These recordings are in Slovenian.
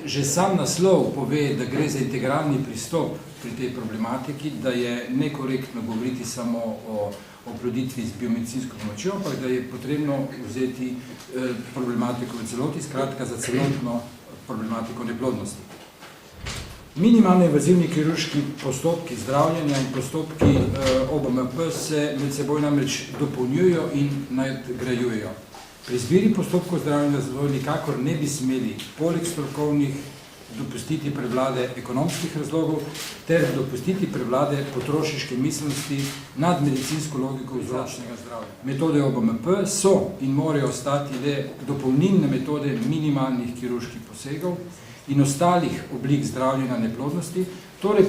že sam naslov pove, da gre za integralni pristop pri tej problematiki, da je nekorektno govoriti samo o oploditvi z biomedicinsko pomočjo, ampak da je potrebno vzeti problematiko v celoti, skratka za celotno problematiko neplodnosti. Minimalno invazivni kirurški postopki zdravljenja in postopki OBMP se med seboj namreč dopolnjujejo in nadgrajujejo. Pri izbiri postopkov zdravljenja zato nikakor ne bi smeli poleg strokovnih dopustiti prevlade ekonomskih razlogov ter dopustiti prevlade potrošniške miselnosti nad medicinsko logiko vzročnega zdravja. Metode OBMP so in morajo ostati le dopolnilne metode minimalnih kirurških posegov in ostalih oblik zdravljenja neplodnosti, torej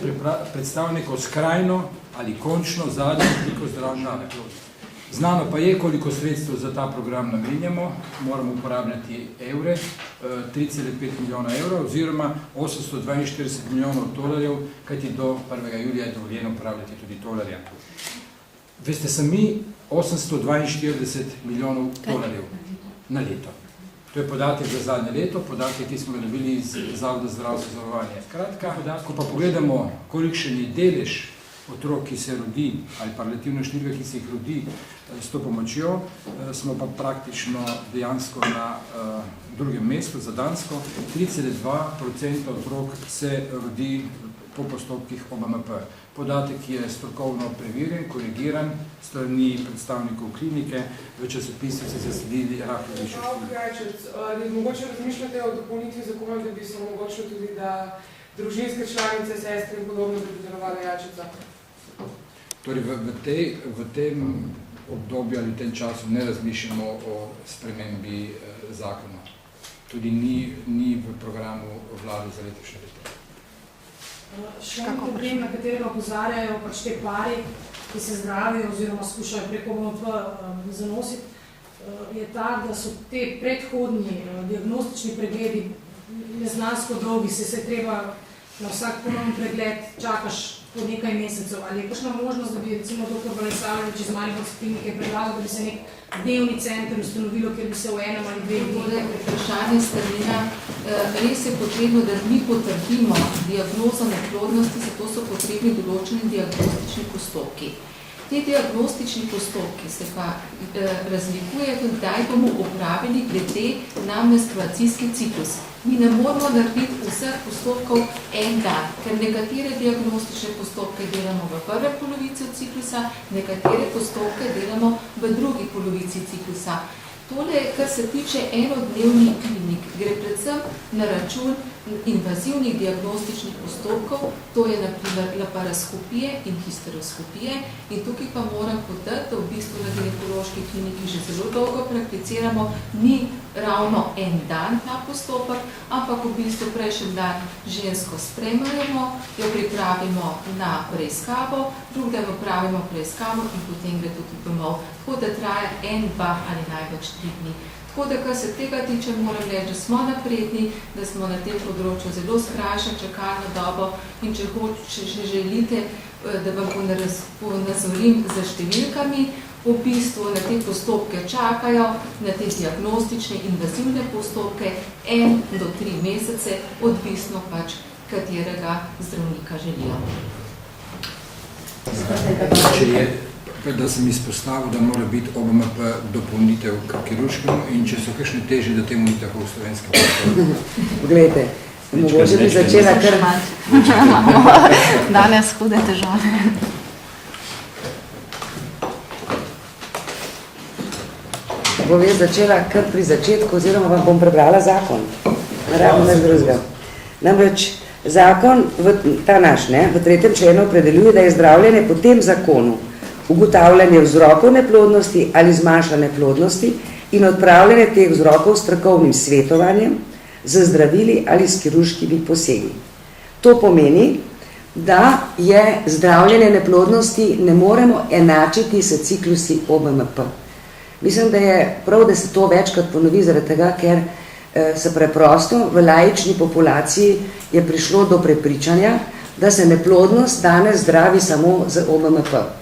predstavlja neko skrajno ali končno zadnjo obliko zdravljenja neplodnosti. Znano pa je, koliko sredstev za ta program namenjamo, moramo uporabljati evre, 3,5 milijona evrov oziroma 842 milijonov dolarjev, kajti do 1. julija je dovoljeno uporabljati tudi dolarja. Veste sami, 842 milijonov dolarjev na leto. To je podatek za zadnje leto, podatek, ki smo ga dobili iz Zavoda za zdravstveno zavarovanje. Kratka, ko pa pogledamo, kolikšen je delež otrok, ki se rodi, ali pa relativno število, ki se jih rodi s to pomočjo, smo pa praktično dejansko na drugem mestu za Dansko. 3,2% otrok se rodi po postopkih OBMP. Podatek je strokovno preverjen, korigiran strani predstavnikov klinike, v časopisu se zasledili rahlo višjo število. Mogoče razmišljate o dopolnitvi zakona, da bi se omogočilo tudi, da družinske članice, sestre in podobno, da bi delovali jačica? Torej, v tem obdobju ali v tem času ne razmišljamo o spremembi zakona. Tudi ni v programu vlade za letošnje leto. Še en problem, na katerega opozarjajo pač te pari, ki se zdravijo oziroma skušajo preko OBMP zanositi, je ta, da so te predhodni diagnostični pregledi neznansko dolgi, se treba na vsak ponovni pregled čakaš po nekaj mesecev. Ali je kakšna možnost, da bi recimo dr. Balesavljević iz Mariborske klinike predlagal, da bi se nek dnevni center ustanovilo, kjer bi se v enem ali dveh dneh? Vprašanje Stalina, res je potrebno, da mi potrdimo diagnozo neplodnosti, zato so potrebni določeni diagnostični postopki. Te diagnostični postopki se pa razlikujejo, kdaj bomo opravili glede na menstruacijski ciklus. Mi ne moramo narediti vseh postopkov en dan, ker nekatere diagnostične postopke delamo v prvi polovici ciklusa, nekatere postopke delamo v drugi polovici ciklusa. Tole, kar se tiče enodnevnih klinik, gre predvsem na račun invazivnih diagnostičnih postopkov, to je na primer laparoskopije in histeroskopije, in tukaj pa moram potrditi, da v bistvu na ginekološki kliniki že zelo dolgo prakticiramo, ni ravno en dan ta postopek, ampak v bistvu prejšnji dan žensko spremljamo, jo pripravimo na preiskavo, drug dan opravimo preiskavo in potem gre tudi domov. Tako da traja 1, 2 ali največ 3 dni. Tako da, kar se tega tiče, moram reči, da smo napredni, da smo na tem področju zelo skrajšali čakalno dobo in če želite, da vam ponazorim za številkami, v bistvu na te postopke čakajo, na te diagnostične invazivne postopke 1 do 3 mesece, odvisno pač katerega zdravnika želijo. Da sem izpostavil, da mora biti OBMP dopolnitev k kirurškemu in če so kakšne težje, da temu ni tako v slovenskem področju. Poglejte, mogoče bi začela kar... Danes hude težave. Bom jaz začela kar pri začetku, oziroma vam bom prebrala zakon. Naravno naš drugega. Namreč zakon, ta naš, v 3. členu opredeljuje, da je zdravljenje po tem zakonu ugotavljanje vzrokov neplodnosti ali zmanjšane plodnosti in odpravljanje teh vzrokov s strokovnim svetovanjem, z zdravili ali s kirurškimi posegi. To pomeni, da je zdravljenje neplodnosti ne moremo enačiti s ciklusi OBMP. Mislim, da je prav, da se to večkrat ponovi zaradi tega, ker se preprosto v laični populaciji je prišlo do prepričanja, da se neplodnost danes zdravi samo z OBMP.